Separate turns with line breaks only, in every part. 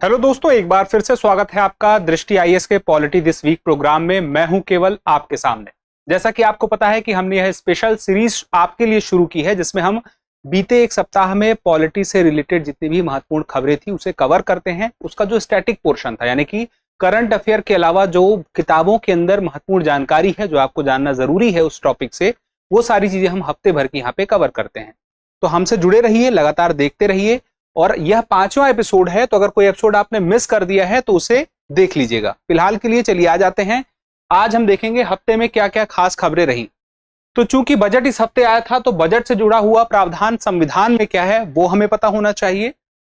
Hello दोस्तों, एक बार फिर से स्वागत है आपका दृष्टि आईएएस के पॉलिटी दिस वीक प्रोग्राम में। मैं हूं केवल आपके सामने। जैसा कि आपको पता है कि हमने यह स्पेशल सीरीज आपके लिए शुरू की है जिसमें हम बीते एक सप्ताह में पॉलिटी से रिलेटेड जितनी भी महत्वपूर्ण खबरें थी उसे कवर करते हैं। उसका जो स्टैटिक पोर्शन था यानी कि करंट अफेयर के अलावा जो किताबों के अंदर महत्वपूर्ण जानकारी है जो आपको जानना जरूरी है उस टॉपिक से, वो सारी चीजें हम हफ्ते भर की यहाँ पे कवर करते हैं। तो हमसे जुड़े रहिए, लगातार देखते रहिए। और यह 5वां एपिसोड है, तो अगर कोई एपिसोड आपने मिस कर दिया है तो उसे देख लीजिएगा। फिलहाल के लिए चलिए आ जाते हैं। आज हम देखेंगे हफ्ते में क्या क्या खास खबरें रही। तो चूंकि बजट इस हफ्ते आया था तो बजट से जुड़ा हुआ प्रावधान संविधान में क्या है वो हमें पता होना चाहिए।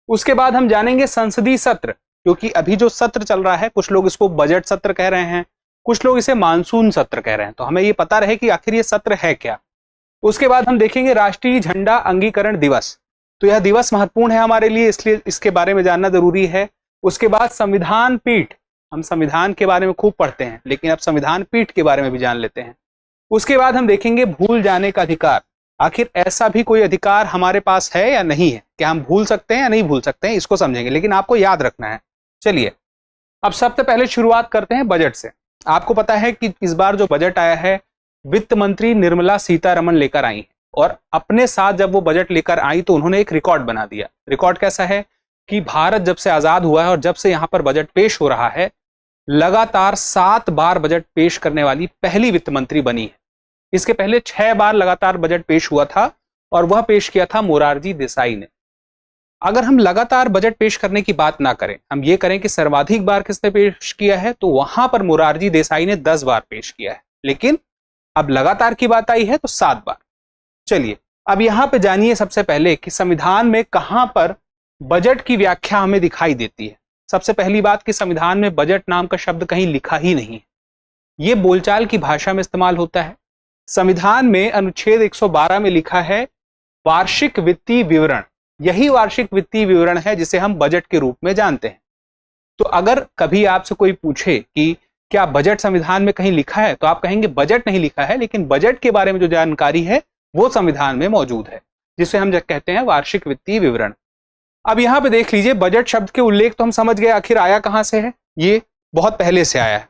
उसके बाद हम जानेंगे संसदीय सत्र, क्योंकि अभी जो सत्र चल रहा है कुछ लोग इसको बजट सत्र कह रहे हैं, कुछ लोग इसे मानसून सत्र कह रहे हैं, तो हमें ये पता रहे कि आखिर ये सत्र है क्या। उसके बाद हम देखेंगे राष्ट्रीय झंडा अंगीकरण दिवस, तो यह दिवस महत्वपूर्ण है हमारे लिए, इसलिए इसके बारे में जानना जरूरी है। उसके बाद संविधान पीठ, हम संविधान के बारे में खूब पढ़ते हैं लेकिन अब संविधान पीठ के बारे में भी जान लेते हैं। उसके बाद हम देखेंगे भूल जाने का अधिकार, आखिर ऐसा भी कोई अधिकार हमारे पास है या नहीं है, क्या हम भूल सकते हैं या नहीं भूल सकते हैं, इसको समझेंगे, लेकिन आपको याद रखना है। चलिए अब सबसे पहले शुरुआत करते हैं बजट से। आपको पता है कि इस बार जो बजट आया है वित्त मंत्री निर्मला सीतारमण लेकर आई है, और अपने साथ जब वो बजट लेकर आई तो उन्होंने एक रिकॉर्ड बना दिया। रिकॉर्ड कैसा है कि भारत जब से आजाद हुआ है और जब से यहां पर बजट पेश हो रहा है, लगातार 7 बार बजट पेश करने वाली पहली वित्त मंत्री बनी है। इसके पहले 6 बार लगातार बजट पेश हुआ था और वह पेश किया था मोरारजी देसाई ने। अगर हम लगातार बजट पेश करने की बात ना करें, हम ये करें कि सर्वाधिक बार किसने पेश किया है, तो वहां पर मोरारजी देसाई ने 10 बार पेश किया है, लेकिन अब लगातार की बात आई है तो 7 बार। चलिए अब यहां पे जानिए सबसे पहले कि संविधान में कहां पर बजट की व्याख्या हमें दिखाई देती है। सबसे पहली बात कि संविधान में बजट नाम का शब्द कहीं लिखा ही नहीं है, यह बोलचाल की भाषा में इस्तेमाल होता है। संविधान में अनुच्छेद 112 में लिखा है वार्षिक वित्तीय विवरण, यही वार्षिक वित्तीय विवरण है जिसे हम बजट के रूप में जानते हैं। तो अगर कभी आपसे कोई पूछे कि क्या बजट संविधान में कहीं लिखा है, तो आप कहेंगे बजट नहीं लिखा है, लेकिन बजट के बारे में जो जानकारी है वो संविधान में मौजूद है, जिसे हम कहते हैं वार्षिक वित्तीय विवरण। अब यहां पे देख लीजिए, बजट शब्द के उल्लेख तो हम समझ गए आखिर आया कहां से है, ये बहुत पहले से आया है।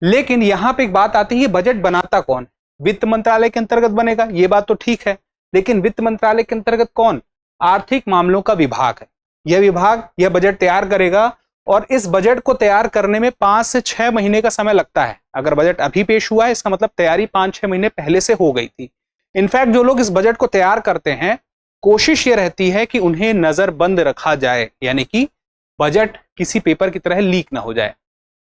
लेकिन यहां पे एक बात आती है, बजट बनाता कौन? वित्त मंत्रालय के अंतर्गत बनेगा, ये बात तो ठीक है, लेकिन वित्त मंत्रालय के अंतर्गत कौन? आर्थिक मामलों का विभाग है। यह विभाग यह बजट तैयार करेगा और इस बजट को तैयार करने में 5 से 6 महीने का समय लगता है। अगर बजट अभी पेश हुआ है इसका मतलब तैयारी 5-6 महीने पहले से हो गई थी। इनफैक्ट जो लोग इस बजट को तैयार करते हैं, कोशिश ये रहती है कि उन्हें नजरबंद रखा जाए, यानी कि बजट किसी पेपर की तरह लीक ना हो जाए।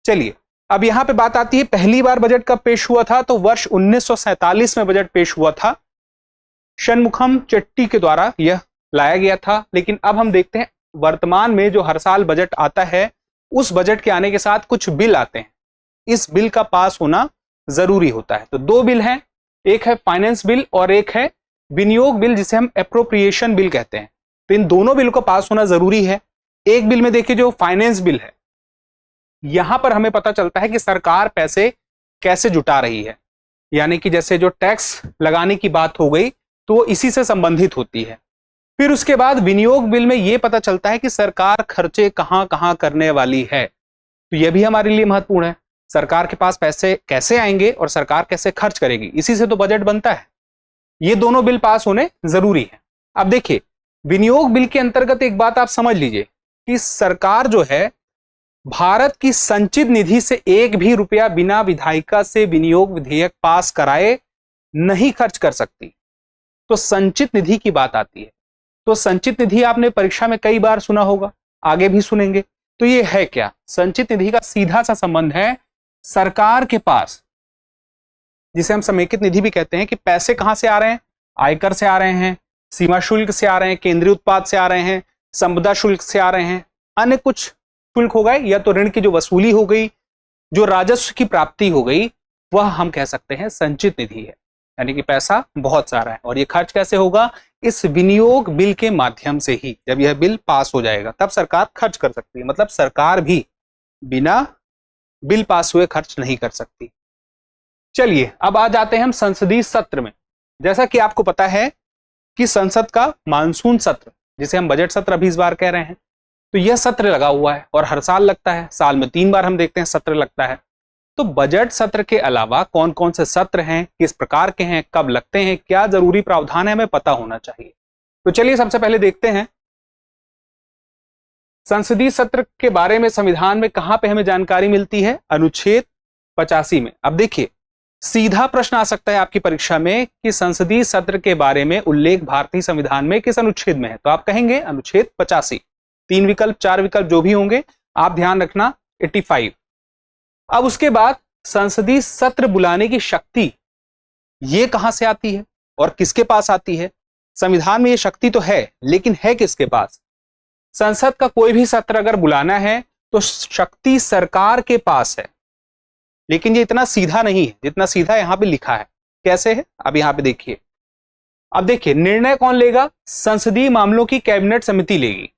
चलिए अब यहां पे बात आती है पहली बार बजट कब पेश हुआ था, तो वर्ष 1947 में बजट पेश हुआ था। षणमुखम चेट्टी के द्वारा यह लाया गया था। लेकिन अब हम देखते हैं वर्तमान में जो हर साल बजट आता है, उस बजट के आने के साथ कुछ बिल आते हैं, इस बिल का पास होना जरूरी होता है। तो 2 बिल हैं, एक है फाइनेंस बिल और एक है विनियोग बिल, जिसे हम एप्रोप्रिएशन बिल कहते हैं। तो इन दोनों बिल को पास होना जरूरी है। एक बिल में देखिए जो फाइनेंस बिल है, यहां पर हमें पता चलता है कि सरकार पैसे कैसे जुटा रही है, यानी कि जैसे जो टैक्स लगाने की बात हो गई तो वो इसी से संबंधित होती है। फिर उसके बाद विनियोग बिल में यह पता चलता है कि सरकार खर्चे कहां कहां करने वाली है, तो यह भी हमारे लिए महत्वपूर्ण है। सरकार के पास पैसे कैसे आएंगे और सरकार कैसे खर्च करेगी, इसी से तो बजट बनता है। ये दोनों बिल पास होने जरूरी है। अब देखिए विनियोग बिल के अंतर्गत एक बात आप समझ लीजिए कि सरकार जो है भारत की संचित निधि से 1 भी रुपया बिना विधायिका से विनियोग विधेयक पास कराए नहीं खर्च कर सकती। तो संचित निधि की बात आती है, तो संचित निधि आपने परीक्षा में कई बार सुना होगा, आगे भी सुनेंगे। तो ये है क्या? संचित निधि का सीधा सा संबंध है सरकार के पास, जिसे हम समेकित निधि भी कहते हैं, कि पैसे कहां से आ रहे हैं? आयकर से आ रहे हैं, सीमा शुल्क से आ रहे हैं, केंद्रीय उत्पाद से आ रहे हैं, संपदा शुल्क से आ रहे हैं, अन्य कुछ शुल्क हो गए, या तो ऋण की जो वसूली हो गई, जो राजस्व की प्राप्ति हो गई, वह हम कह सकते हैं संचित निधि है। यानी कि पैसा बहुत सारा है और ये खर्च कैसे होगा? इस विनियोग बिल के माध्यम से ही। जब यह बिल पास हो जाएगा तब सरकार खर्च कर सकती है, मतलब सरकार भी बिना बिल पास हुए खर्च नहीं कर सकती। चलिए अब आ जाते हैं हम संसदीय सत्र में। जैसा कि आपको पता है कि संसद का मानसून सत्र, जिसे हम बजट सत्र अभी इस बार कह रहे हैं, तो यह सत्र लगा हुआ है और हर साल लगता है, साल में 3 बार हम देखते हैं सत्र लगता है। तो बजट सत्र के अलावा कौन कौन से सत्र हैं, किस प्रकार के हैं, कब लगते हैं, क्या जरूरी प्रावधान है, हमें पता होना चाहिए। तो चलिए सबसे पहले देखते हैं संसदीय सत्र के बारे में संविधान में कहां पे हमें जानकारी मिलती है। अनुच्छेद 85 में। अब देखिए सीधा प्रश्न आ सकता है आपकी परीक्षा में कि संसदीय सत्र के बारे में उल्लेख भारतीय संविधान में किस अनुच्छेद में है, तो आप कहेंगे अनुच्छेद 85। 3 विकल्प 4 विकल्प जो भी होंगे आप ध्यान रखना 85। अब उसके बाद संसदीय सत्र बुलाने की शक्ति ये कहां से आती है और किसके पास आती है। संविधान में ये शक्ति तो है लेकिन है किसके पास। संसद का कोई भी सत्र अगर बुलाना है तो शक्ति सरकार के पास है, लेकिन ये इतना सीधा नहीं है जितना सीधा यहां पे लिखा है। कैसे है अब यहां पे देखिए। अब देखिए निर्णय कौन लेगा, संसदीय मामलों की कैबिनेट समिति लेगी।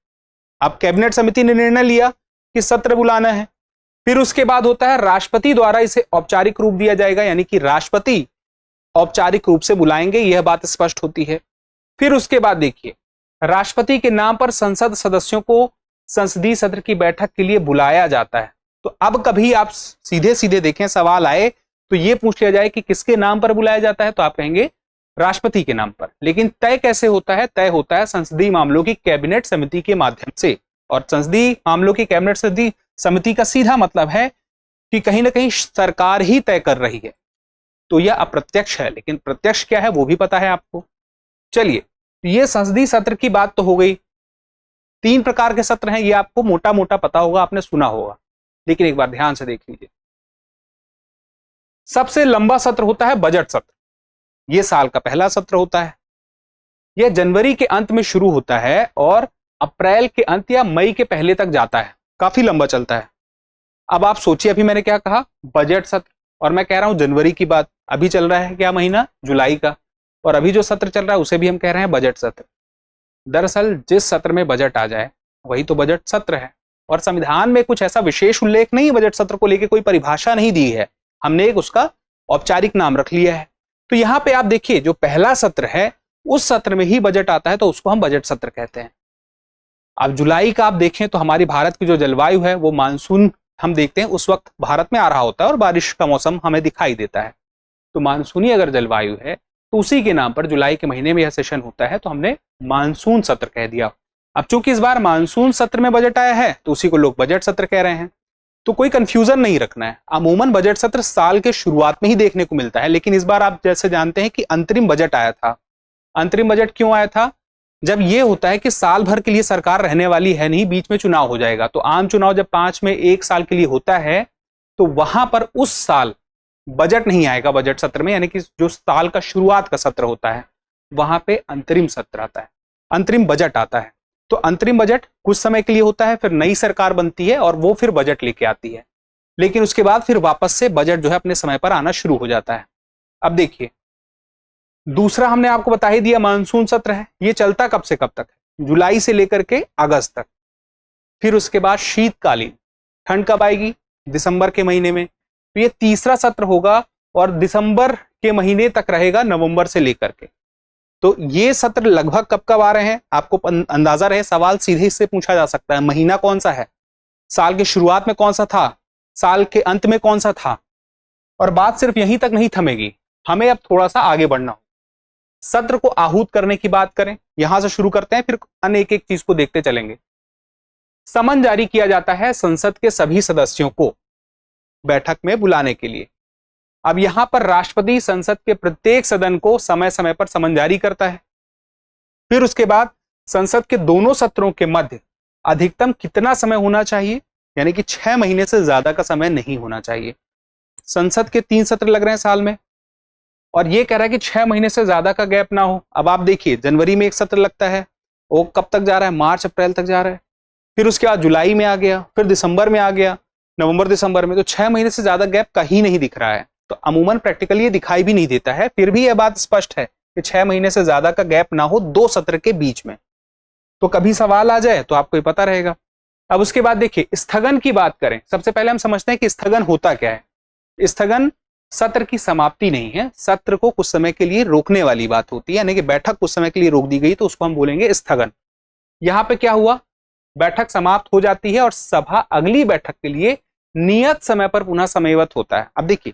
अब कैबिनेट समिति ने निर्णय लिया कि सत्र बुलाना है, फिर उसके बाद होता है राष्ट्रपति द्वारा इसे औपचारिक रूप दिया जाएगा, यानी कि राष्ट्रपति औपचारिक रूप से बुलाएंगे, यह बात स्पष्ट होती है। फिर उसके बाद देखिए राष्ट्रपति के नाम पर संसद सदस्यों को संसदीय सत्र की बैठक के लिए बुलाया जाता है। तो अब कभी आप सीधे सीधे देखें सवाल आए तो यह पूछ लिया जाए कि किसके नाम पर बुलाया जाता है, तो आप कहेंगे राष्ट्रपति के नाम पर। लेकिन तय कैसे होता है, तय होता है संसदीय मामलों की कैबिनेट समिति के माध्यम से। और संसदीय मामलों की कैबिनेट समिति का सीधा मतलब है कि कहीं ना कहीं सरकार ही तय कर रही है, तो यह अप्रत्यक्ष है। लेकिन प्रत्यक्ष क्या है वो भी पता है आपको। चलिए ये संसदीय सत्र की बात तो हो गई। 3 प्रकार के सत्र हैं, ये आपको मोटा मोटा पता होगा, आपने सुना होगा, लेकिन एक बार ध्यान से देख लीजिए। सबसे लंबा सत्र होता है बजट सत्र। यह साल का पहला सत्र होता है। यह जनवरी के अंत में शुरू होता है और अप्रैल के अंत या मई के पहले तक जाता है, काफी लंबा चलता है। अब आप सोचिए अभी मैंने क्या कहा, बजट सत्र, और मैं कह रहा हूं जनवरी की बात। अभी चल रहा है क्या महीना, जुलाई का, और अभी जो सत्र चल रहा है उसे भी हम कह रहे हैं बजट सत्र। दरअसल जिस सत्र में बजट आ जाए वही तो बजट सत्र है। और संविधान में कुछ ऐसा विशेष उल्लेख नहीं, बजट सत्र को लेकर कोई परिभाषा नहीं दी है, हमने एक उसका औपचारिक नाम रख लिया है। तो यहां पे आप देखिए जो पहला सत्र है उस सत्र में ही बजट आता है, तो उसको हम बजट सत्र कहते हैं। अब जुलाई का आप देखें तो हमारी भारत की जो जलवायु है वो मानसून हम देखते हैं उस वक्त भारत में आ रहा होता है और बारिश का मौसम हमें दिखाई देता है। तो मानसूनी अगर जलवायु है तो उसी के नाम पर जुलाई के महीने में यह सेशन होता है, तो हमने मानसून सत्र कह दिया। अब चूंकि इस बार मानसून सत्र में बजट आया है तो उसी को लोग बजट सत्र कह रहे हैं, तो कोई कंफ्यूजन नहीं रखना है। अमूमन बजट सत्र साल के शुरुआत में ही देखने को मिलता है, लेकिन इस बार आप जैसे जानते हैं कि अंतरिम बजट आया था। अंतरिम बजट क्यों आया था, जब यह होता है कि साल भर के लिए सरकार रहने वाली है नहीं, बीच में चुनाव हो जाएगा। तो आम चुनाव जब 5 में 1 साल के लिए होता है तो वहां पर उस साल बजट नहीं आएगा बजट सत्र में, यानी कि जो साल का शुरुआत का सत्र होता है वहां पे अंतरिम सत्र आता है, अंतरिम बजट आता है। तो अंतरिम बजट कुछ समय के लिए होता है, फिर नई सरकार बनती है और वो फिर बजट लेके आती है, लेकिन उसके बाद फिर वापस से बजट जो है अपने समय पर आना शुरू हो जाता है। अब देखिए दूसरा हमने आपको बता ही दिया मानसून सत्र है, ये चलता कब से कब तक है, जुलाई से लेकर के अगस्त तक। फिर उसके बाद शीतकालीन, ठंड कब आएगी, दिसंबर के महीने में। तो ये तीसरा सत्र होगा और दिसंबर के महीने तक रहेगा, नवंबर से लेकर के। तो ये सत्र लगभग कब कब आ रहे हैं आपको अंदाजा रहे, सवाल सीधे इससे पूछा जा सकता है। महीना कौन सा है, साल के शुरुआत में कौन सा था, साल के अंत में कौन सा था। और बात सिर्फ यहीं तक नहीं थमेगी, हमें अब थोड़ा सा आगे बढ़ना हो। सत्र को आहूत करने की बात करें, यहां से शुरू करते हैं, फिर अन्य एक एक चीज को देखते चलेंगे। समन जारी किया जाता है संसद के सभी सदस्यों को बैठक में बुलाने के लिए। अब यहां पर राष्ट्रपति संसद के प्रत्येक सदन को समय समय पर समन जारी करता है। फिर उसके बाद संसद के दोनों सत्रों के मध्य अधिकतम कितना समय होना चाहिए, यानी कि 6 महीने से ज्यादा का समय नहीं होना चाहिए। संसद के 3 सत्र लग रहे हैं साल में और ये कह रहा है कि 6 महीने से ज्यादा का गैप ना हो। अब आप देखिए जनवरी में एक सत्र लगता है, वो कब तक जा रहा है, मार्च अप्रैल तक जा रहा है। फिर उसके बाद जुलाई में आ गया, फिर दिसंबर में आ गया, नवंबर दिसंबर में। तो 6 महीने से ज्यादा गैप कहीं नहीं दिख रहा है। तो अमूमन प्रैक्टिकली ये दिखाई भी नहीं देता है, फिर भी यह बात स्पष्ट है कि 6 महीने से ज्यादा का गैप ना हो 2 सत्र के बीच में। तो कभी सवाल आ जाए तो आपको ये पता रहेगा। अब उसके बाद देखिए स्थगन की बात करें, सबसे पहले हम समझते हैं कि स्थगन होता क्या है। स्थगन सत्र की समाप्ति नहीं है, सत्र को कुछ समय के लिए रोकने वाली बात होती है, यानी कि बैठक कुछ समय के लिए रोक दी गई तो उसको हम बोलेंगे स्थगन। यहां पे क्या हुआ, बैठक समाप्त हो जाती है और सभा अगली बैठक के लिए नियत समय पर पुनः समयवत होता है। अब देखिए,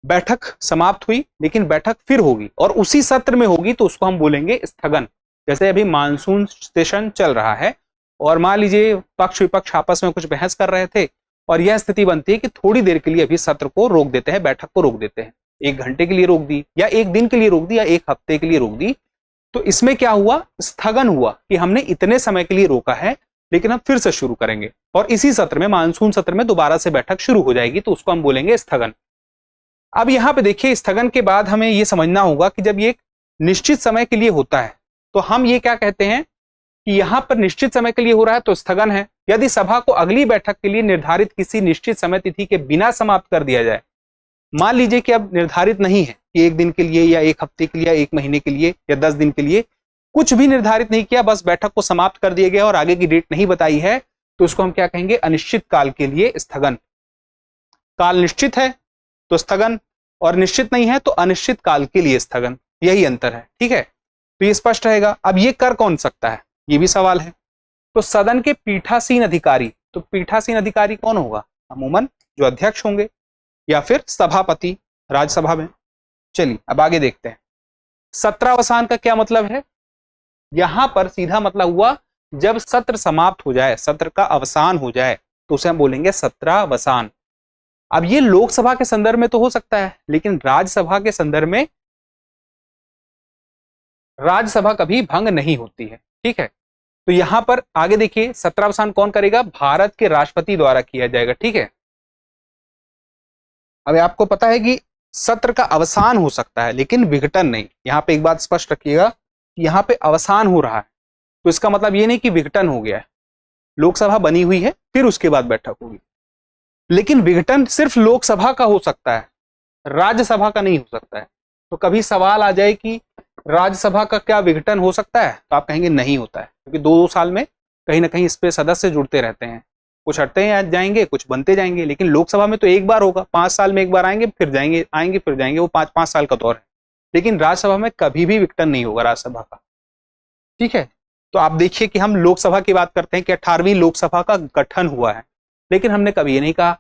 बैठक समाप्त हुई लेकिन बैठक फिर होगी और उसी सत्र में होगी तो उसको हम बोलेंगे स्थगन। जैसे अभी मानसून सेशन चल रहा है और मान लीजिए पक्ष विपक्ष आपस में कुछ बहस कर रहे थे और यह स्थिति बनती है कि थोड़ी देर के लिए अभी सत्र को रोक देते हैं, बैठक को रोक देते हैं, 1 घंटे के लिए रोक दी या 1 दिन के लिए रोक दी या 1 हफ्ते के लिए रोक दी, तो इसमें क्या हुआ, स्थगन हुआ कि हमने इतने समय के लिए रोका है लेकिन हम फिर से शुरू करेंगे और इसी सत्र में, मानसून सत्र में दोबारा से बैठक शुरू हो जाएगी, तो उसको हम बोलेंगे स्थगन। अब यहां पे देखिए, स्थगन के बाद हमें यह समझना होगा कि जब ये एक निश्चित समय के लिए होता है तो हम ये क्या कहते हैं कि यहां पर निश्चित समय के लिए हो रहा है तो स्थगन है। यदि सभा को अगली बैठक के लिए निर्धारित किसी निश्चित समय तिथि के बिना समाप्त कर दिया जाए, मान लीजिए कि अब निर्धारित नहीं है कि 1 दिन के लिए या 1 हफ्ते के लिए या 1 महीने के लिए या 10 दिन के लिए, कुछ भी निर्धारित नहीं किया, बस बैठक को समाप्त कर दिया गया और आगे की डेट नहीं बताई है, तो उसको हम क्या कहेंगे, अनिश्चित काल के लिए स्थगन। काल निश्चित है तो स्थगन और निश्चित नहीं है तो अनिश्चित काल के लिए स्थगन, यही अंतर है। ठीक है, तो ये स्पष्ट रहेगा। अब ये कर कौन सकता है, ये भी सवाल है। तो सदन के पीठासीन अधिकारी, तो पीठासीन अधिकारी कौन होगा, अमूमन जो अध्यक्ष होंगे या फिर सभापति राज्यसभा में। चलिए अब आगे देखते हैं। सत्रावसान का क्या मतलब है, यहां पर सीधा मतलब हुआ जब सत्र समाप्त हो जाए, सत्र का अवसान हो जाए, तो उसे हम बोलेंगे सत्रावसान। अब ये लोकसभा के संदर्भ में तो हो सकता है लेकिन राज्यसभा के संदर्भ में राज्यसभा कभी भंग नहीं होती है। ठीक है, तो यहां पर आगे देखिए, सत्रावसान कौन करेगा, भारत के राष्ट्रपति द्वारा किया जाएगा। ठीक है, अब आपको पता है कि सत्र का अवसान हो सकता है लेकिन विघटन नहीं। यहां पे एक बात स्पष्ट रखिएगा, यहां पे अवसान हो रहा है तो इसका मतलब ये नहीं कि विघटन हो गया है। लोकसभा बनी हुई है फिर उसके बाद बैठक होगी, लेकिन विघटन सिर्फ लोकसभा का हो सकता है, राज्यसभा का नहीं हो सकता है। तो कभी सवाल आ जाए कि राज्यसभा का क्या विघटन हो सकता है, तो आप कहेंगे नहीं होता है, क्योंकि 2 साल में कहीं ना कहीं इस पे सदस्य जुड़ते रहते हैं, कुछ हटते जाएंगे कुछ बनते जाएंगे। लेकिन लोकसभा में तो एक बार होगा, 5 साल में एक बार आएंगे फिर जाएंगे, आएंगे फिर जाएंगे, वो 5 साल का दौर है। लेकिन राज्यसभा में कभी भी विघटन नहीं होगा राज्यसभा का। ठीक है, तो आप देखिए कि हम लोकसभा की बात करते हैं कि 18वीं लोकसभा का गठन हुआ है, लेकिन हमने कभी ये नहीं कहा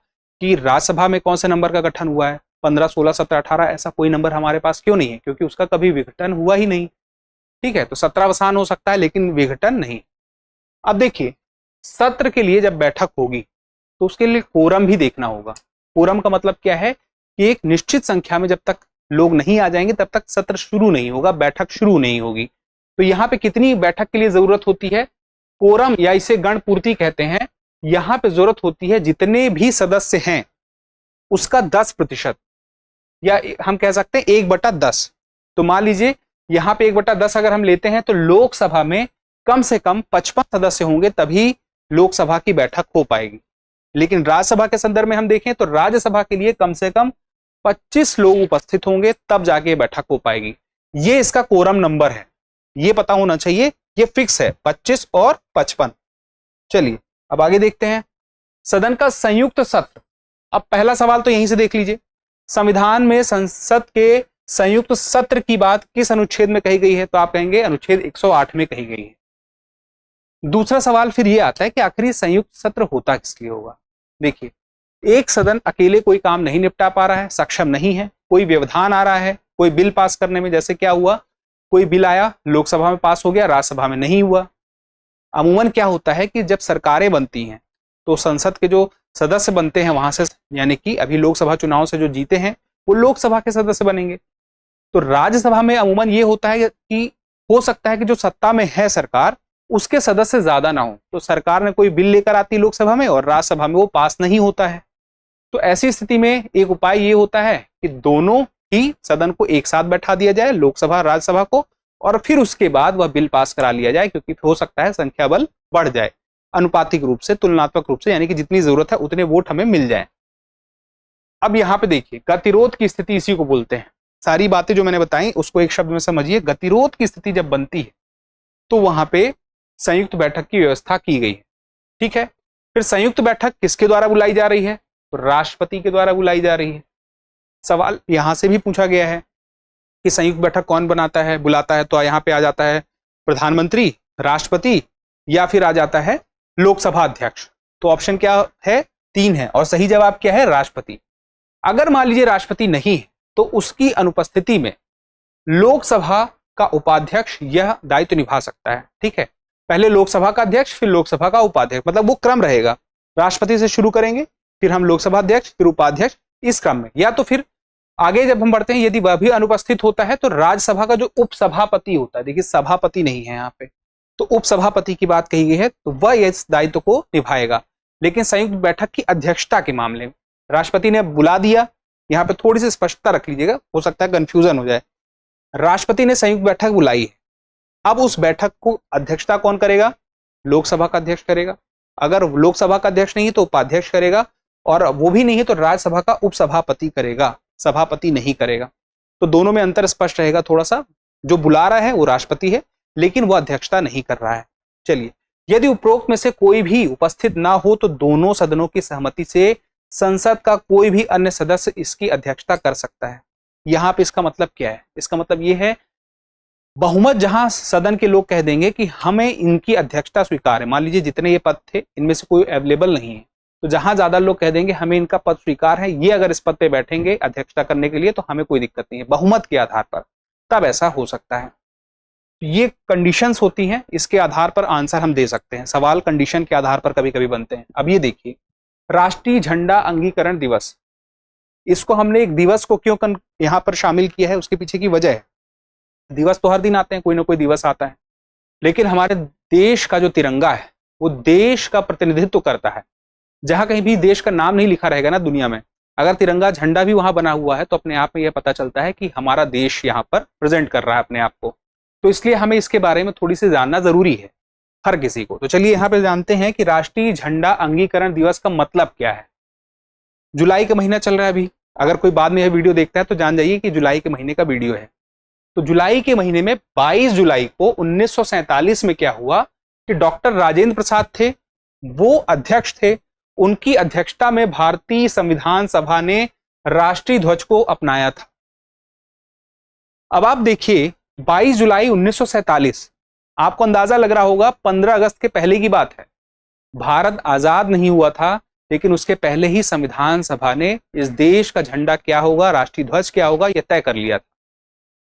कि राज्यसभा में कौन से नंबर का गठन हुआ है, 15, 16, 17, 18, ऐसा कोई नंबर हमारे पास क्यों नहीं है, क्योंकि उसका कभी विघटन हुआ ही नहीं। ठीक है, तो सत्रावसान हो सकता है लेकिन विघटन नहीं। अब देखिए, सत्र के लिए जब बैठक होगी तो उसके लिए कोरम भी देखना होगा। कोरम का मतलब क्या है कि एक निश्चित संख्या में जब तक लोग नहीं आ जाएंगे तब तक सत्र शुरू नहीं होगा, बैठक शुरू नहीं होगी। तो यहाँ पे कितनी बैठक के लिए जरूरत होती है, कोरम या इसे गण पूर्ति कहते हैं। यहाँ पे जरूरत होती है जितने भी सदस्य हैं उसका 10%, या हम कह सकते हैं 1/10। तो मान लीजिए यहाँ पे 1/10 अगर हम लेते हैं तो लोकसभा में कम से कम 55 सदस्य होंगे तभी लोकसभा की बैठक हो पाएगी। लेकिन राज्यसभा के संदर्भ में हम देखें तो राज्यसभा के लिए कम से कम 25 लोग उपस्थित होंगे तब जाके बैठक हो पाएगी। ये इसका कोरम नंबर है, ये पता होना चाहिए, ये फिक्स है 25 और 55। चलिए अब आगे देखते हैं सदन का संयुक्त सत्र। अब पहला सवाल तो यहीं से देख लीजिए, संविधान में संसद के संयुक्त सत्र की बात किस अनुच्छेद में कही गई है, तो आप कहेंगे अनुच्छेद 108 में कही गई है। दूसरा सवाल फिर ये आता है कि आखिर संयुक्त सत्र होता किस लिए होगा। देखिए, एक सदन अकेले कोई काम नहीं निपटा पा रहा है, सक्षम नहीं है, कोई व्यवधान आ रहा है, कोई बिल पास करने में, जैसे क्या हुआ, कोई बिल आया लोकसभा में पास हो गया, राज्यसभा में नहीं हुआ। अमूमन क्या होता है कि जब सरकारें बनती हैं तो संसद के जो सदस्य बनते हैं वहां से, यानी कि अभी लोकसभा चुनाव से जो जीते हैं वो लोकसभा के सदस्य बनेंगे। तो राज्यसभा में अमूमन ये होता है कि हो सकता है कि जो सत्ता में है सरकार उसके सदस्य ज्यादा ना हो, तो सरकार ने कोई बिल लेकर आती है लोकसभा में और राज्यसभा में वो पास नहीं होता है। तो ऐसी स्थिति में एक उपाय ये होता है कि दोनों ही सदन को एक साथ बैठा दिया जाए, लोकसभा राज्यसभा को, और फिर उसके बाद वह बिल पास करा लिया जाए, क्योंकि हो सकता है संख्या बल बढ़ जाए अनुपातिक रूप से, तुलनात्मक रूप से, यानी कि जितनी जरूरत है उतने वोट हमें मिल जाए। अब यहाँ पे देखिए, गतिरोध की स्थिति इसी को बोलते हैं। सारी बातें जो मैंने बताई उसको एक शब्द में समझिए, गतिरोध की स्थिति जब बनती है तो वहां पे संयुक्त बैठक की व्यवस्था की गई है। ठीक है, फिर संयुक्त बैठक किसके द्वारा बुलाई जा रही है, तो राष्ट्रपति के द्वारा बुलाई जा रही है। सवाल यहां से भी पूछा गया है कि संयुक्त बैठक कौन बनाता है, बुलाता है, तो यहाँ पे आ जाता है प्रधानमंत्री, राष्ट्रपति, या फिर आ जाता है लोकसभा अध्यक्ष। तो ऑप्शन क्या है? 3 है और सही जवाब क्या है? राष्ट्रपति। अगर मान लीजिए राष्ट्रपति नहीं है तो उसकी अनुपस्थिति में लोकसभा का उपाध्यक्ष यह दायित्व निभा सकता है। ठीक है, पहले लोकसभा का अध्यक्ष फिर लोकसभा का उपाध्यक्ष, मतलब वो क्रम रहेगा, राष्ट्रपति से शुरू करेंगे फिर हम लोकसभा अध्यक्ष फिर उपाध्यक्ष, इस क्रम में। या तो फिर आगे जब हम बढ़ते हैं यदि वह भी अनुपस्थित होता है तो राज्यसभा का जो उपसभापति होता है, देखिए सभापति नहीं है यहाँ पे, तो उपसभापति की बात कही गई है, तो वह इस दायित्व को निभाएगा। लेकिन संयुक्त बैठक की अध्यक्षता के मामले में राष्ट्रपति ने बुला दिया, यहाँ पे थोड़ी सी स्पष्टता रख लीजिएगा, हो सकता है कंफ्यूजन हो जाए। राष्ट्रपति ने संयुक्त बैठक बुलाई है, अब उस बैठक को अध्यक्षता कौन करेगा? लोकसभा का अध्यक्ष करेगा। अगर लोकसभा का अध्यक्ष नहीं है तो उपाध्यक्ष करेगा, और वो भी नहीं है तो राज्यसभा का उपसभापति करेगा, सभापति नहीं करेगा। तो दोनों में अंतर स्पष्ट रहेगा थोड़ा सा। जो बुला रहा है वो राष्ट्रपति है लेकिन वो अध्यक्षता नहीं कर रहा है। चलिए, यदि उपरोक्त में से कोई भी उपस्थित ना हो तो दोनों सदनों की सहमति से संसद का कोई भी अन्य सदस्य इसकी अध्यक्षता कर सकता है। यहां पे इसका मतलब क्या है? इसका मतलब ये है बहुमत, जहां सदन के लोग कह देंगे कि हमें इनकी अध्यक्षता स्वीकार है, मान लीजिए जितने ये पद थे इनमें से कोई अवेलेबल नहीं है, तो जहां ज्यादा लोग कह देंगे हमें इनका पद स्वीकार है, ये अगर इस पद पे बैठेंगे अध्यक्षता करने के लिए तो हमें कोई दिक्कत नहीं है, बहुमत के आधार पर, तब ऐसा हो सकता है। ये कंडीशंस होती हैं, इसके आधार पर आंसर हम दे सकते हैं। सवाल कंडीशन के आधार पर कभी कभी बनते हैं। अब ये देखिए, राष्ट्रीय झंडा अंगीकरण दिवस, इसको हमने एक दिवस को क्यों यहां पर शामिल किया है, उसके पीछे की वजह है, दिवस तो हर दिन आते हैं, कोई ना कोई दिवस आता है, लेकिन हमारे देश का जो तिरंगा है वो देश का प्रतिनिधित्व करता है। जहां कहीं भी देश का नाम नहीं लिखा रहेगा ना दुनिया में, अगर तिरंगा झंडा भी वहां बना हुआ है तो अपने आप में यह पता चलता है कि हमारा देश यहाँ पर प्रेजेंट कर रहा है अपने आप को। तो इसलिए हमें इसके बारे में थोड़ी सी जानना जरूरी है हर किसी को। तो चलिए यहाँ पे जानते हैं कि राष्ट्रीय झंडा अंगीकरण दिवस का मतलब क्या है। जुलाई का महीना चल रहा है अभी, अगर कोई बाद में यह वीडियो देखता है तो जान जाइए कि जुलाई के महीने का वीडियो है। तो जुलाई के महीने में 22 जुलाई को 1947 में क्या हुआ कि डॉक्टर राजेंद्र प्रसाद थे, वो अध्यक्ष थे, उनकी अध्यक्षता में भारतीय संविधान सभा ने राष्ट्रीय ध्वज को अपनाया था। अब आप देखिए 22 जुलाई 1947, आपको अंदाजा लग रहा होगा 15 अगस्त के पहले की बात है। भारत आजाद नहीं हुआ था लेकिन उसके पहले ही संविधान सभा ने इस देश का झंडा क्या होगा, राष्ट्रीय ध्वज क्या होगा, यह तय कर लिया था।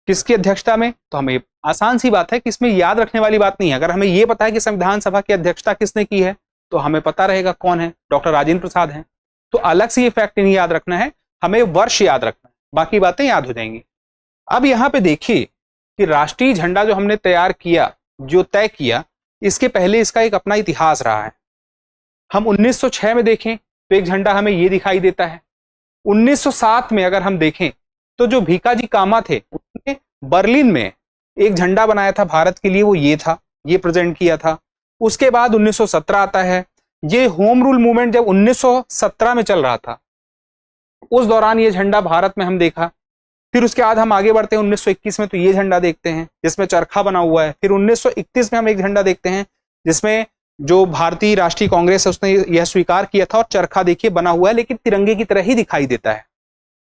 किसकी अध्यक्षता में? तो हमें आसान सी बात है कि इसमें याद रखने वाली बात नहीं है। अगर हमें यह पता है कि संविधान सभा की अध्यक्षता किसने की है तो हमें पता रहेगा कौन है, डॉक्टर राजेंद्र प्रसाद हैं। तो अलग से ये फैक्ट नहीं याद रखना है, हमें वर्ष याद रखना है, बाकी बातें याद हो जाएंगी। अब यहाँ पे देखिए कि राष्ट्रीय झंडा जो हमने तैयार किया, जो तय किया, इसके पहले इसका एक अपना इतिहास रहा है। हम 1906 में देखें तो एक झंडा हमें ये दिखाई देता है। 1907 में अगर हम देखें तो जो भीकाजी कामा थे उन्होंने बर्लिन में एक झंडा बनाया था भारत के लिए, वो ये था, ये प्रेजेंट किया था। उसके बाद 1917 आता है। ये होम रूल मूवमेंट जब 1917 में चल रहा था उस दौरान ये झंडा भारत में हम देखा। फिर उसके बाद हम आगे बढ़ते हैं 1921 में, तो ये झंडा देखते हैं जिसमें चरखा बना हुआ है। फिर 1931 में हम एक झंडा देखते हैं जिसमें जो भारतीय राष्ट्रीय कांग्रेस है उसने यह स्वीकार किया था और चरखा देखिए बना हुआ है लेकिन तिरंगे की तरह ही दिखाई देता है।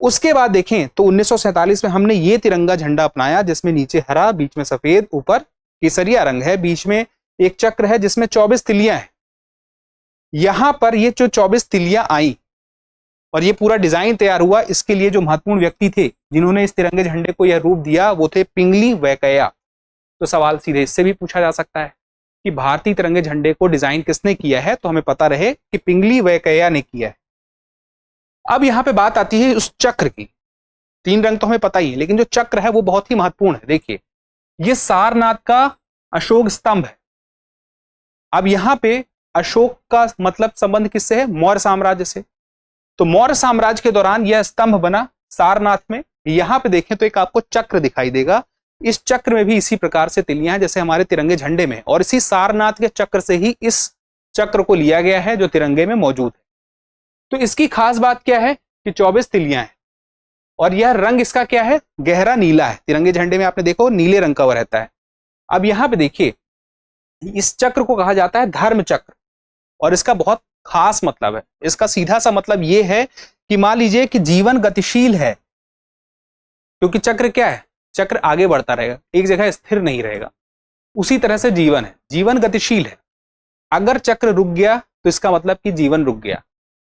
उसके बाद देखें तो 1947 में हमने ये तिरंगा झंडा अपनाया जिसमें नीचे हरा, बीच में सफेद, ऊपर केसरिया रंग है, बीच में एक चक्र है जिसमें 24 तिलियां हैं। यहां पर ये जो 24 तिलियां आई और ये पूरा डिजाइन तैयार हुआ, इसके लिए जो महत्वपूर्ण व्यक्ति थे जिन्होंने इस तिरंगे झंडे को यह रूप दिया वो थे पिंगली वेंकैया। तो सवाल सीधे इससे भी पूछा जा सकता है कि भारतीय तिरंगे झंडे को डिजाइन किसने किया है, तो हमें पता रहे कि पिंगली वेंकैया ने किया है। अब यहां पे बात आती है उस चक्र की। 3 रंग तो हमें पता ही है लेकिन जो चक्र है वो बहुत ही महत्वपूर्ण है। देखिए ये सारनाथ का अशोक स्तंभ है। अब यहां पे अशोक का मतलब संबंध किससे है? मौर्य साम्राज्य से। तो मौर्य साम्राज्य के दौरान यह स्तंभ बना सारनाथ में। यहां पे देखें तो एक आपको चक्र दिखाई देगा, इस चक्र में भी इसी प्रकार से तिलियां हैं जैसे हमारे तिरंगे झंडे में, और इसी सारनाथ के चक्र से ही इस चक्र को लिया गया है जो तिरंगे में मौजूद है। तो इसकी खास बात क्या है कि 24 तिलियां हैं और यह रंग इसका क्या है? गहरा नीला है। तिरंगे झंडे में आपने देखो नीले रंग का रहता है। अब यहां पे देखिए इस चक्र को कहा जाता है धर्म चक्र और इसका बहुत खास मतलब है। इसका सीधा सा मतलब यह है कि मान लीजिए कि जीवन गतिशील है, क्योंकि चक्र क्या है? चक्र आगे बढ़ता रहेगा, एक जगह स्थिर नहीं रहेगा। उसी तरह से जीवन है, जीवन गतिशील है। अगर चक्र रुक गया तो इसका मतलब कि जीवन रुक गया।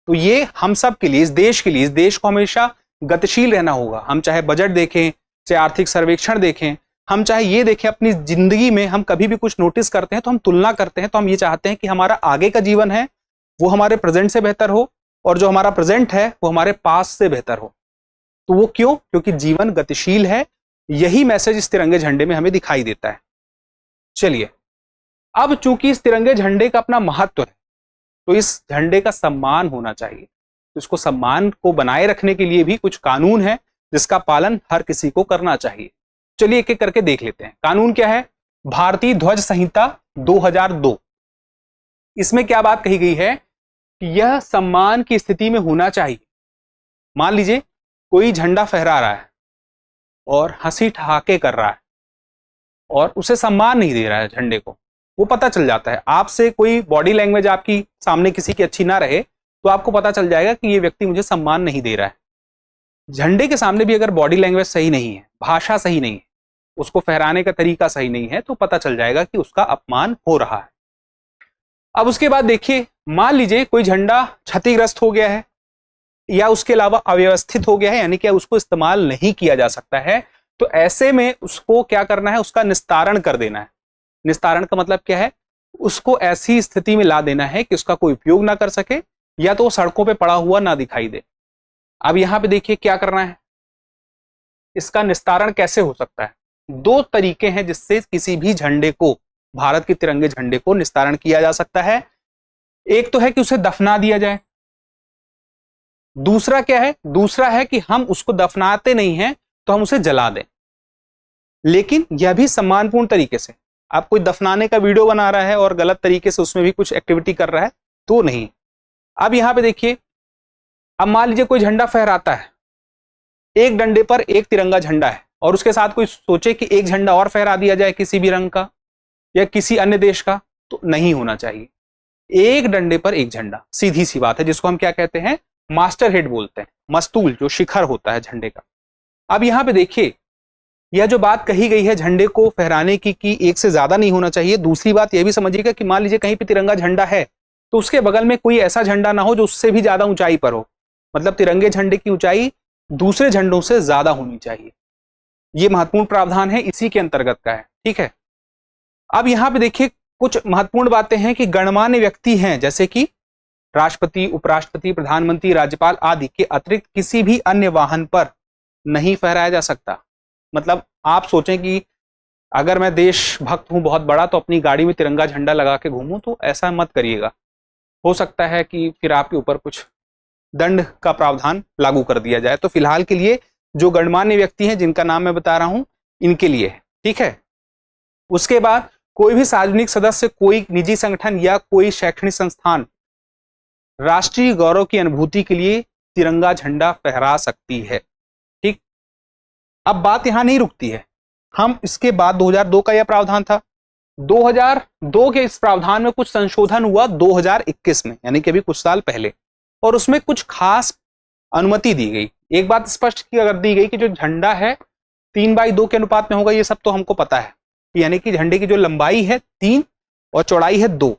तो ये हम सब के लिए, इस देश के लिए, इस देश को हमेशा गतिशील रहना होगा। हम चाहे बजट देखें, चाहे आर्थिक सर्वेक्षण देखें, हम चाहे ये देखें, अपनी जिंदगी में हम कभी भी कुछ नोटिस करते हैं तो हम तुलना करते हैं, तो हम ये चाहते हैं कि हमारा आगे का जीवन है वो हमारे प्रेजेंट से बेहतर हो, और जो हमारा प्रेजेंट है वो हमारे पास से बेहतर हो। तो वो क्यों? क्योंकि जीवन गतिशील है। यही मैसेज इस तिरंगे झंडे में हमें दिखाई देता है। चलिए, अब चूंकि इस तिरंगे झंडे का अपना महत्व है, तो इस झंडे का सम्मान होना चाहिए। तो इसको सम्मान को बनाए रखने के लिए भी कुछ कानून है जिसका पालन हर किसी को करना चाहिए। चलिए एक एक करके देख लेते हैं। कानून क्या है? भारतीय ध्वज संहिता 2002। इसमें क्या बात कही गई है कि यह सम्मान की स्थिति में होना चाहिए। मान लीजिए कोई झंडा फहरा रहा है और हंसी ठहाके कर रहा है और उसे सम्मान नहीं दे रहा है झंडे को, वो पता चल जाता है। आपसे कोई बॉडी लैंग्वेज आपकी सामने किसी की अच्छी ना रहे तो आपको पता चल जाएगा कि ये व्यक्ति मुझे सम्मान नहीं दे रहा है। झंडे के सामने भी अगर बॉडी लैंग्वेज सही नहीं है, भाषा सही नहीं है, उसको फहराने का तरीका सही नहीं है, तो पता चल जाएगा कि उसका अपमान हो रहा है। अब उसके बाद देखिए, मान लीजिए कोई झंडा क्षतिग्रस्त हो गया है या उसके अलावा अव्यवस्थित हो गया है, यानी कि उसको इस्तेमाल नहीं किया जा सकता है, तो ऐसे में उसको क्या करना है? उसका निस्तारण कर देना है। निस्तारण का मतलब क्या है? उसको ऐसी स्थिति में ला देना है कि उसका कोई उपयोग ना कर सके, या तो सड़कों पे पड़ा हुआ ना दिखाई दे। अब यहां पे देखिए क्या करना है, इसका निस्तारण कैसे हो सकता है? दो तरीके हैं जिससे किसी भी झंडे को, भारत के तिरंगे झंडे को निस्तारण किया जा सकता है। एक तो है कि उसे दफना दिया जाए, दूसरा क्या है? दूसरा है कि हम उसको दफनाते नहीं हैं तो हम उसे जला दें, लेकिन यह भी सम्मानपूर्ण तरीके से। आप कोई दफनाने का वीडियो बना रहा है और गलत तरीके से उसमें भी कुछ एक्टिविटी कर रहा है तो नहीं। अब यहां पे देखिए, अब मान लीजिए कोई झंडा फहराता है, एक डंडे पर एक तिरंगा झंडा है, और उसके साथ कोई सोचे कि एक झंडा और फहरा दिया जाए किसी भी रंग का या किसी अन्य देश का, तो नहीं होना चाहिए। एक डंडे पर एक झंडा, सीधी सी बात है, जिसको हम क्या कहते हैं? मास्टर हेड बोलते हैं, मस्तूल जो शिखर होता है झंडे का। अब यहां पे देखिए, यह जो बात कही गई है झंडे को फहराने की कि एक से ज्यादा नहीं होना चाहिए। दूसरी बात यह भी समझिएगा कि मान लीजिए कहीं पे तिरंगा झंडा है तो उसके बगल में कोई ऐसा झंडा ना हो जो उससे भी ज्यादा ऊंचाई पर हो, मतलब तिरंगे झंडे की ऊंचाई दूसरे झंडों से ज्यादा होनी चाहिए। यह महत्वपूर्ण प्रावधान है, इसी के अंतर्गत का है, ठीक है। अब यहां पे देखिए कुछ महत्वपूर्ण बातें हैं कि गणमान्य व्यक्ति हैं, जैसे कि राष्ट्रपति, उपराष्ट्रपति, प्रधानमंत्री, राज्यपाल आदि के अतिरिक्त किसी भी अन्य वाहन पर नहीं फहराया जा सकता। मतलब आप सोचें कि अगर मैं देशभक्त हूं बहुत बड़ा तो अपनी गाड़ी में तिरंगा झंडा लगा के घूमूं, तो ऐसा मत करिएगा। हो सकता है कि फिर आपके ऊपर कुछ दंड का प्रावधान लागू कर दिया जाए। तो फिलहाल के लिए जो गणमान्य व्यक्ति हैं जिनका नाम मैं बता रहा हूं, इनके लिए है, ठीक है। उसके बाद कोई भी सार्वजनिक सदस्य, कोई निजी संगठन या कोई शैक्षणिक संस्थान राष्ट्रीय गौरव की अनुभूति के लिए तिरंगा झंडा फहरा सकती है, ठीक। अब बात यहां नहीं रुकती है, हम इसके बाद 2002 का यह प्रावधान था। 2002 के इस प्रावधान में कुछ संशोधन हुआ 2021 में, यानी कि अभी कुछ साल पहले, और उसमें कुछ खास अनुमति दी गई। एक बात स्पष्ट कर दी गई कि जो झंडा है 3:2 के अनुपात में होगा, ये सब तो हमको पता है। यानी कि झंडे की जो लंबाई है 3 और चौड़ाई है 2,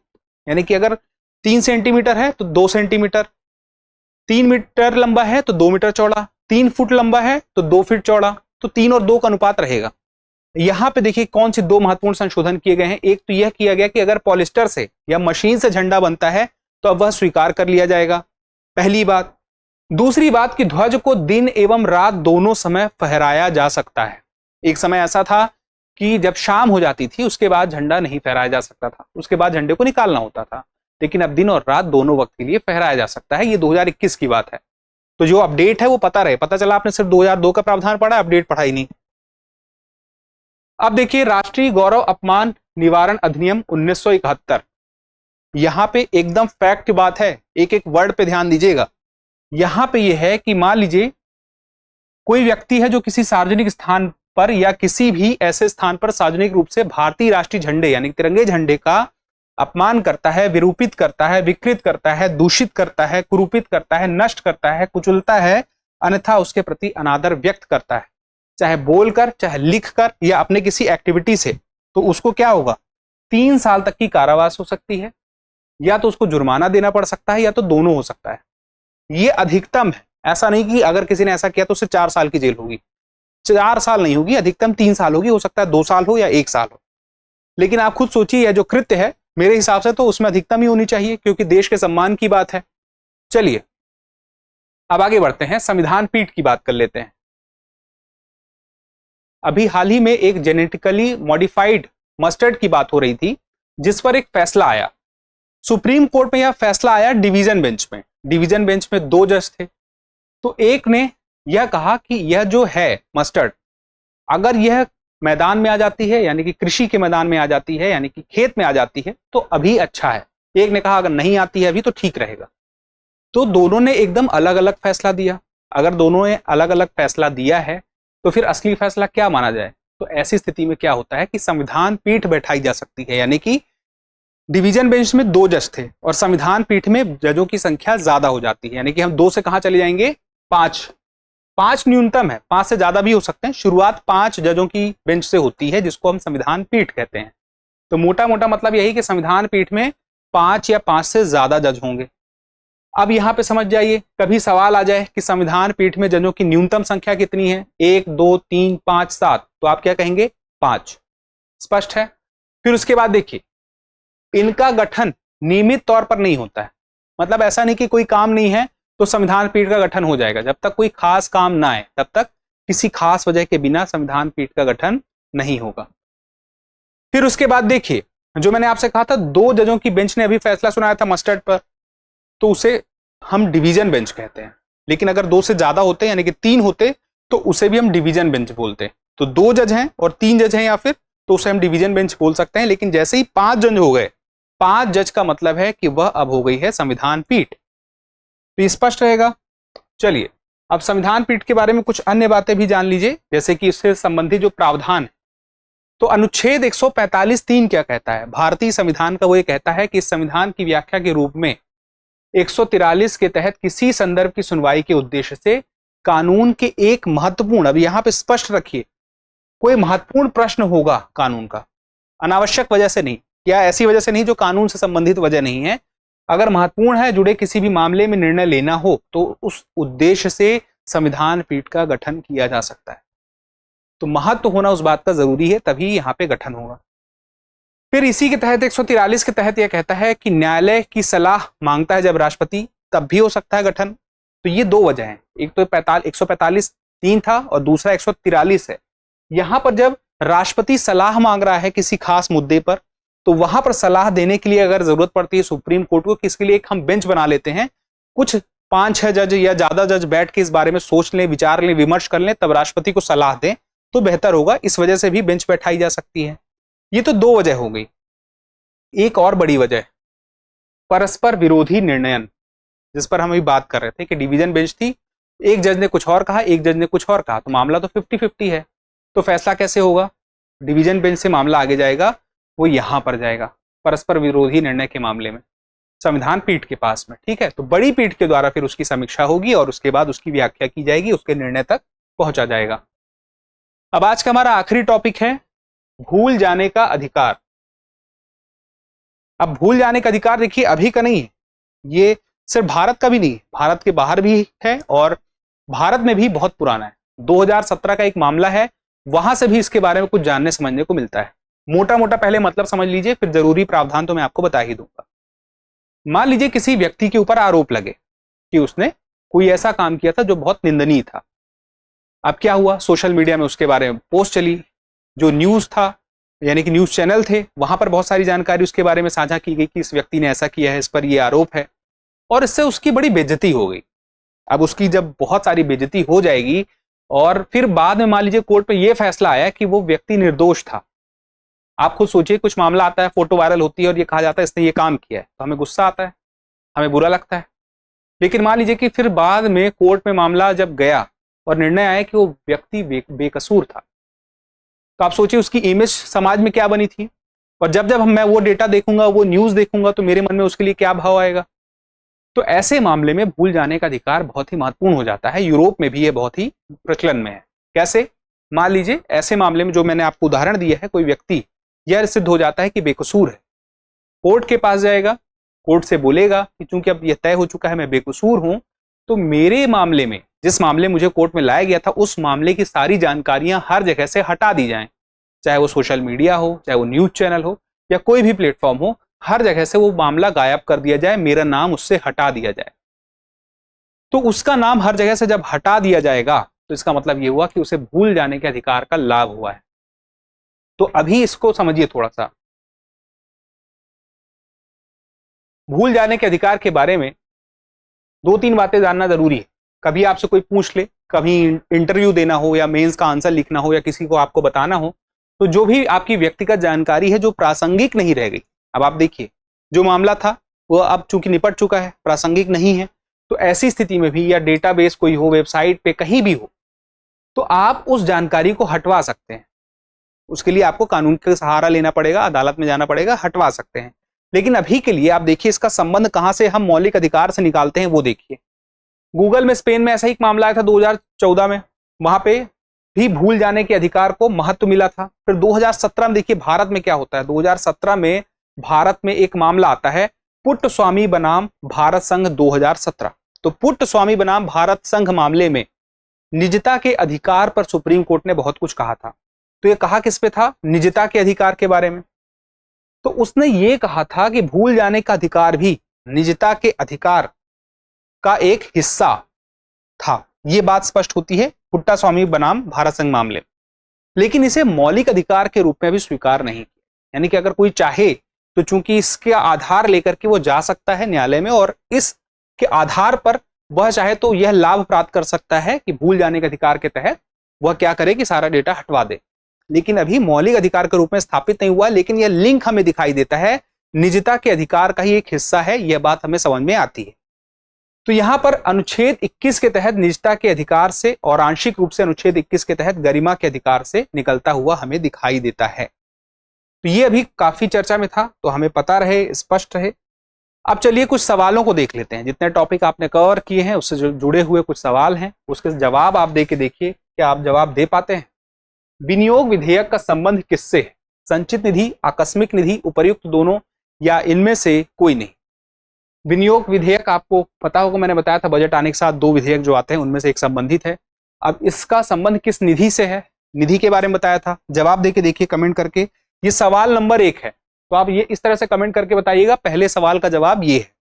यानी कि अगर 3 सेंटीमीटर है तो 2 सेंटीमीटर, 3 मीटर लंबा है तो 2 मीटर चौड़ा, 3 फुट लंबा है तो 2 फीट चौड़ा, तो 3 और 2 का अनुपात रहेगा। यहां पे देखिए कौन से दो महत्वपूर्ण संशोधन किए गए हैं। एक तो यह किया गया कि अगर पॉलिस्टर से या मशीन से झंडा बनता है तो अब वह स्वीकार कर लिया जाएगा, पहली बात। दूसरी बात कि ध्वज को दिन एवं रात दोनों समय फहराया जा सकता है। एक समय ऐसा था कि जब शाम हो जाती थी उसके बाद झंडा नहीं फहराया जा सकता था, उसके बाद झंडे को निकालना होता था, लेकिन अब दिन और रात दोनों वक्त के लिए फहराया जा सकता है। ये 2021 की बात है, तो जो अपडेट है वो पता रहे। पता चला आपने सिर्फ 2002 का प्रावधान पढ़ा, अपडेट पढ़ा ही नहीं। अब देखिए राष्ट्रीय गौरव अपमान निवारण अधिनियम 1971, यहां पे एकदम फैक्ट की बात है, एक एक वर्ड पे ध्यान दीजिएगा। यहां पे यह है कि मान लीजिए कोई व्यक्ति है जो किसी सार्वजनिक स्थान पर या किसी भी ऐसे स्थान पर सार्वजनिक रूप से भारतीय राष्ट्रीय झंडे यानी तिरंगे झंडे का अपमान करता है, विरूपित करता है, विकृत करता है, दूषित करता है, कुरूपित करता है, नष्ट करता है, कुचलता है, अन्यथा उसके प्रति अनादर व्यक्त करता है, चाहे बोलकर, चाहे लिखकर या अपने किसी एक्टिविटी से, तो उसको क्या होगा? 3 साल तक की कारावास हो सकती है, या तो उसको जुर्माना देना पड़ सकता है या तो दोनों हो सकता है। ये अधिकतम है, ऐसा नहीं कि अगर किसी ने ऐसा किया तो उसे 4 साल की जेल होगी। 4 साल नहीं होगी, अधिकतम 3 साल होगी, हो सकता है 2 साल हो या 1 साल हो। लेकिन आप खुद सोचिए, यह जो कृत्य है मेरे हिसाब से तो उसमें अधिकतम ही होनी चाहिए, क्योंकि देश के सम्मान की बात है। चलिए अब आगे बढ़ते हैं, संविधान पीठ की बात कर लेते हैं। अभी हाल ही में एक जेनेटिकली मॉडिफाइड मस्टर्ड की बात हो रही थी, जिस पर एक फैसला आया। सुप्रीम कोर्ट में यह फैसला आया डिवीजन बेंच में। डिवीजन बेंच में 2 जज थे। तो एक ने यह कहा कि यह जो है मस्टर्ड, अगर यह मैदान में आ जाती है, यानी कि कृषि के मैदान में आ जाती है, यानी कि खेत में आ जाती है, तो अभी अच्छा है। एक ने कहा अगर नहीं आती है अभी तो ठीक रहेगा। तो दोनों ने एकदम अलग अलग फैसला दिया। अगर दोनों ने अलग अलग फैसला दिया है तो फिर असली फैसला क्या माना जाए? तो ऐसी स्थिति में क्या होता है कि संविधान पीठ बैठाई जा सकती है, यानी कि डिवीजन बेंच में 2 जज थे और संविधान पीठ में जजों की संख्या ज्यादा हो जाती है, यानी कि हम 2 से कहां चले जाएंगे? 5 न्यूनतम है, 5 से ज्यादा भी हो सकते हैं। शुरुआत 5 जजों की बेंच से होती है, जिसको हम संविधान पीठ कहते हैं। तो मोटा मोटा मतलब यही कि संविधान पीठ में 5 या 5 से ज्यादा जज होंगे। अब यहां पे समझ जाइए, कभी सवाल आ जाए कि संविधान पीठ में जजों की न्यूनतम संख्या कितनी है? 1 2 3 5 7, तो आप क्या कहेंगे? 5। स्पष्ट है। फिर उसके बाद देखिए, इनका गठन नियमित तौर पर नहीं होता है। मतलब ऐसा नहीं कि कोई काम नहीं है तो संविधान पीठ का गठन हो जाएगा। जब तक कोई खास काम ना आए तब तक किसी खास वजह के बिना संविधान पीठ का गठन नहीं होगा। फिर उसके बाद देखिए, जो मैंने आपसे कहा था 2 जजों की बेंच ने अभी फैसला सुनाया था मस्टर्ड पर, तो उसे हम डिवीजन बेंच कहते हैं। लेकिन अगर 2 से ज्यादा होते यानी कि 3 होते तो उसे भी हम डिवीजन बेंच बोलते हैं। तो 2 जज हैं और 3 जज हैं या फिर, तो उसे हम डिवीजन बेंच बोल सकते हैं। लेकिन जैसे ही 5 जज हो गए, 5 जज का मतलब है कि वह अब हो गई है संविधान पीठ। तो स्पष्ट रहेगा। चलिए अब संविधान पीठ के बारे में कुछ अन्य बातें भी जान लीजिए, जैसे कि इससे संबंधित जो प्रावधान है। तो अनुच्छेद 145(3) क्या कहता है? भारतीय संविधान का वो ये कहता है कि इस संविधान की व्याख्या के रूप में 143 के तहत किसी संदर्भ की सुनवाई के उद्देश्य से कानून के एक महत्वपूर्ण, अब यहां पे स्पष्ट रखिए, कोई महत्वपूर्ण प्रश्न होगा कानून का, अनावश्यक वजह से नहीं, या ऐसी वजह से नहीं जो कानून से संबंधित वजह नहीं है। अगर महत्वपूर्ण है, जुड़े किसी भी मामले में निर्णय लेना हो, तो उस उद्देश्य से संविधान पीठ का गठन किया जा सकता है। तो महत्व होना उस बात का जरूरी है, तभी यहां पे गठन होगा। फिर इसी के तहत 143 के तहत यह कहता है कि न्यायालय की सलाह मांगता है जब राष्ट्रपति, तब भी हो सकता है गठन। तो ये 2 वजह हैं, एक तो 145(3) था और दूसरा 143 है। यहां पर जब राष्ट्रपति सलाह मांग रहा है किसी खास मुद्दे पर, तो वहां पर सलाह देने के लिए अगर जरूरत पड़ती है सुप्रीम कोर्ट को, किसके लिए एक हम बेंच बना लेते हैं, कुछ 5-6 जज या ज्यादा जज बैठ के इस बारे में सोच लें, विचार लें, विमर्श कर लें, तब राष्ट्रपति को सलाह दें तो बेहतर होगा। इस वजह से भी बेंच बैठाई जा सकती है। ये तो 2 वजह हो गई। एक और बड़ी वजह, परस्पर विरोधी निर्णयन, जिस पर हम अभी बात कर रहे थे कि डिवीजन बेंच थी, एक जज ने कुछ और कहा, एक जज ने कुछ और कहा, तो मामला तो 50-50 है। तो फैसला कैसे होगा? डिवीजन बेंच से मामला आगे जाएगा, वो यहां पर जाएगा परस्पर विरोधी निर्णय के मामले में संविधान पीठ के पास में। ठीक है, तो बड़ी पीठ के द्वारा फिर उसकी समीक्षा होगी और उसके बाद उसकी व्याख्या की जाएगी, उसके निर्णय तक पहुंचा जाएगा। अब आज का हमारा आखिरी टॉपिक है भूल जाने का अधिकार। अब भूल जाने का अधिकार देखिए अभी का नहीं है, ये सिर्फ भारत का भी नहीं, भारत के बाहर भी है और भारत में भी बहुत पुराना है। 2017 का एक मामला है, वहां से भी इसके बारे में कुछ जानने समझने को मिलता है। मोटा मोटा पहले मतलब समझ लीजिए, फिर जरूरी प्रावधान तो मैं आपको बता ही दूंगा। मान लीजिए किसी व्यक्ति के ऊपर आरोप लगे कि उसने कोई ऐसा काम किया था जो बहुत निंदनीय था। अब क्या हुआ, सोशल मीडिया में उसके बारे में पोस्ट चली, जो न्यूज था यानी कि न्यूज चैनल थे, वहां पर बहुत सारी जानकारी उसके बारे में साझा की गई कि इस व्यक्ति ने ऐसा किया है, इस पर यह आरोप है, और इससे उसकी बड़ी बेइज्जती हो गई। अब उसकी जब बहुत सारी बेइज्जती हो जाएगी और फिर बाद में मान लीजिए कोर्ट में यह फैसला आया कि वो व्यक्ति निर्दोष था। आप खुद सोचिए, कुछ मामला आता है, फोटो वायरल होती है और ये कहा जाता है इसने ये काम किया है, तो हमें गुस्सा आता है, हमें बुरा लगता है। लेकिन मान लीजिए कि फिर बाद में कोर्ट में मामला जब गया और निर्णय आया कि वो व्यक्ति बेकसूर था, तो आप सोचिए उसकी इमेज समाज में क्या बनी थी। और जब जब मैं वो डेटा देखूंगा, वो न्यूज देखूंगा, तो मेरे मन में उसके लिए क्या भाव आएगा। तो ऐसे मामले में भूल जाने का अधिकार बहुत ही महत्वपूर्ण हो जाता है। यूरोप में भी ये बहुत ही प्रचलन में है। कैसे? मान लीजिए ऐसे मामले में जो मैंने आपको उदाहरण दिया है, कोई व्यक्ति यह सिद्ध हो जाता है कि बेकसूर है, कोर्ट के पास जाएगा कोर्ट से बोलेगा कि चूंकि अब यह तय हो चुका है मैं बेकसूर हूं, तो मेरे मामले में, जिस मामले मुझे कोर्ट में लाया गया था, उस मामले की सारी जानकारियां हर जगह से हटा दी जाएं, चाहे वो सोशल मीडिया हो, चाहे वो न्यूज चैनल हो, या कोई भी प्लेटफॉर्म हो, हर जगह से वो मामला गायब कर दिया जाए, मेरा नाम उससे हटा दिया जाए। तो उसका नाम हर जगह से जब हटा दिया जाएगा तो इसका मतलब ये हुआ कि उसे भूल जाने के अधिकार का लाभ हुआ है। तो अभी इसको समझिए थोड़ा सा। भूल जाने के अधिकार के बारे में 2-3 बातें जानना जरूरी है। कभी आपसे कोई पूछ ले, कभी इंटरव्यू देना हो या मेंस का आंसर लिखना हो या किसी को आपको बताना हो, तो जो भी आपकी व्यक्तिगत जानकारी है जो प्रासंगिक नहीं रह गई, अब आप देखिए जो मामला था वो अब चूंकि निपट चुका है, प्रासंगिक नहीं है, तो ऐसी स्थिति में भी, या डेटाबेस कोई हो, वेबसाइट पे कहीं भी हो, तो आप उस जानकारी को हटवा सकते हैं। उसके लिए आपको कानून का सहारा लेना पड़ेगा, अदालत में जाना पड़ेगा, हटवा सकते हैं। लेकिन अभी के लिए आप देखिए इसका संबंध कहां से हम मौलिक अधिकार से निकालते हैं वो देखिए। गूगल में स्पेन में ऐसा ही एक मामला आया था 2014 में, वहां पे भी भूल जाने के अधिकार को महत्व मिला था। फिर 2017 में देखिए भारत में क्या होता है। 2017 में भारत में एक मामला आता है पुट्टस्वामी बनाम भारत संघ 2017। तो पुट्टस्वामी बनाम भारत संघ मामले में निजता के अधिकार पर सुप्रीम कोर्ट ने बहुत कुछ कहा था। तो ये कहा किस पे था? निजता के अधिकार के बारे में। तो उसने ये कहा था कि भूल जाने का अधिकार भी निजता के अधिकार का एक हिस्सा था। यह बात स्पष्ट होती है पुट्टास्वामी बनाम भारत संघ मामले में। लेकिन इसे मौलिक अधिकार के रूप में भी स्वीकार नहीं किया। यानी कि अगर कोई चाहे तो चूंकि इसके आधार लेकर के वो जा सकता है न्यायालय में, और इसके आधार पर वह चाहे तो यह लाभ प्राप्त कर सकता है कि भूल जाने के अधिकार के तहत वह क्या करे कि सारा डेटा हटवा दे। लेकिन अभी मौलिक अधिकार के रूप में स्थापित नहीं हुआ, लेकिन यह लिंक हमें दिखाई देता है, निजता के अधिकार का ही एक हिस्सा है। यह बात हमें समझ में आती है। तो यहां पर अनुच्छेद 21 के तहत निजता के अधिकार से और आंशिक रूप से अनुच्छेद 21 के तहत गरिमा के अधिकार से निकलता हुआ हमें दिखाई देता है। तो ये अभी काफी चर्चा में था, तो हमें पता रहे, स्पष्ट रहे। अब चलिए कुछ सवालों को देख लेते हैं। जितने टॉपिक आपने कवर किए हैं उससे जुड़े हुए कुछ सवाल हैं, उसके जवाब आप दे के देखिए क्या आप जवाब दे पाते हैं। विनियोग विधेयक का संबंध किससे है? संचित निधि, आकस्मिक निधि, उपर्युक्त दोनों, या इनमें से कोई नहीं? विनियोग विधेयक आपको पता होगा, मैंने बताया था बजट आने के साथ 2 विधेयक जो आते हैं उनमें से एक संबंधित है। अब इसका संबंध किस निधि से है? निधि के बारे में बताया था। जवाब देके देखिए कमेंट करके। ये सवाल नंबर 1 है, तो आप ये इस तरह से कमेंट करके बताइएगा पहले सवाल का जवाब ये है।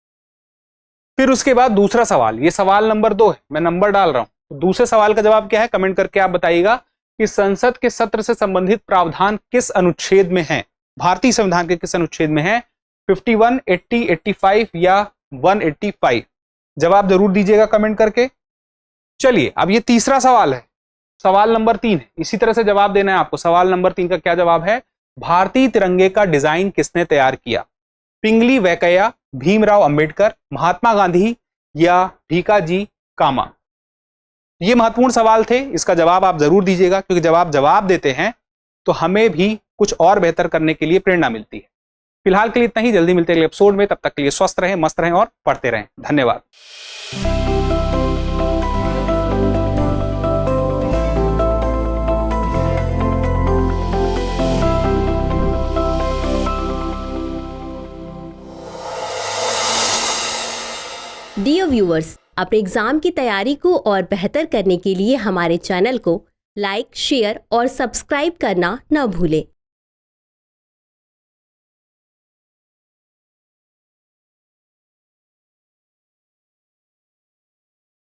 फिर उसके बाद दूसरा सवाल, ये सवाल नंबर 2 है, मैं नंबर डाल रहा हूं। तो दूसरे सवाल का जवाब क्या है? कमेंट करके आप बताइएगा कि संसद के सत्र से संबंधित प्रावधान किस अनुच्छेद में है? भारतीय संविधान के किस अनुच्छेद में है? 51, 80, 85 या 185? जवाब जरूर दीजिएगा कमेंट करके। चलिए अब ये तीसरा सवाल है, सवाल नंबर 3 है। इसी तरह से जवाब देना है आपको। सवाल नंबर 3 का क्या जवाब है? भारतीय तिरंगे का डिजाइन किसने तैयार किया? पिंगली वेंकैया, भीमराव अंबेडकर, महात्मा गांधी या भीकाजी कामा? ये महत्वपूर्ण सवाल थे, इसका जवाब आप जरूर दीजिएगा, क्योंकि जब आप जवाब देते हैं तो हमें भी कुछ और बेहतर करने के लिए प्रेरणा मिलती है। फिलहाल के लिए इतना ही, जल्दी मिलते हैं अगले एपिसोड में। तब तक के लिए स्वस्थ रहें, मस्त रहें और पढ़ते रहें। धन्यवाद।
डियर व्यूअर्स, अपने एग्जाम की तैयारी को और बेहतर करने के लिए हमारे चैनल को लाइक, शेयर और सब्सक्राइब करना न भूलें।